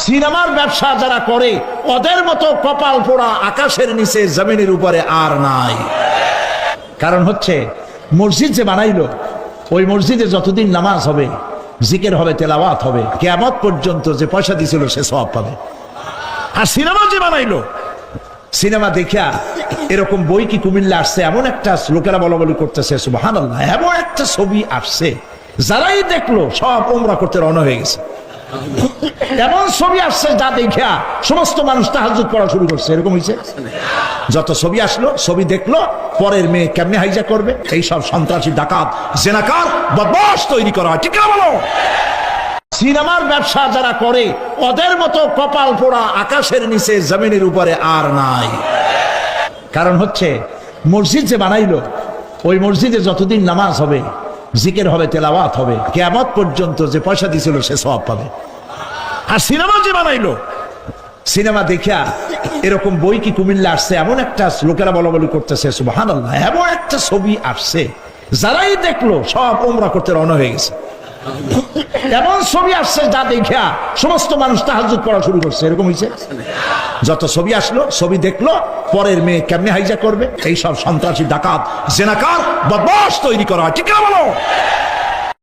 সিনেমার ব্যবসা যারা করে ওদের মতো কপাল পোড়া আকাশের নিচে জমিনের উপরে আর নাই। কারণ হচ্ছে মসজিদ যে বানাইলো, ওই মসজিদে যতদিন নামাজ হবে, জিকির হবে, তেলাওয়াত হবে, কিয়ামত পর্যন্ত যে পয়সা দিছিল সে সওয়াব পাবে। আর সিনেমা যে বানাইলো, সিনেমা দেখিয়া এরকম বই কি কুমিল্লা আসছে, এমন একটা লোকেরা বলা বলি করতেছে সুবহানাল্লাহ, এমন একটা ছবি আসছে যারাই দেখলো সব উমরা করতে রওনা হয়ে গেছে। এমন ছবি আসছে যা দেখিয়া সমস্ত মানুষ তাহাজ্জুদ পড়া শুরু করছে। এরকম হয়েছে, যত ছবি আসলো, ছবি দেখলো, পরের মেয়ে কেমনে হাইজা করবে, এই সব সন্ত্রাসী, ডাকাত, জেনাকার, বদমাশ তৈরি করা হয়। ঠিক না বলো? সিনেমার ব্যবসা যারা করে ওদের মতো কপাল পোড়া আকাশের নিচে জমিনের উপরে আর নাই। কারণ হচ্ছে মসজিদ যে বানাইলো, ওই মসজিদে যতদিন নামাজ হবে, জিকির হবে, তেলাওয়াত হবে, কিয়ামত পর্যন্ত যে পয়সা দিছিল সে সওয়াব পাবে। আর সিনেমা যে বানাইলো, সিনেমা দেখিয়া এরকম বই কি কুমিল্লা আসছে, এমন একটা লোকেরা বলা বলি করতেছে সুবহানাল্লাহ, এমন একটা ছবি আসছে যারাই দেখলো সব উমরা করতে রওনা হয়ে গেছে। এমন ছবি আসছে যা দেখিয়া সমস্ত মানুষ তাহাজ্জুদ পড়া শুরু করছে। এরকম হয়েছে, যত ছবি আসলো, ছবি দেখলো, পরের মেয়ে কেমনে হাইজা করবে, এই সব সন্ত্রাসী, ডাকাত, জেনাকার, বদমাশ তৈরি করা হয়। ঠিক না বলো?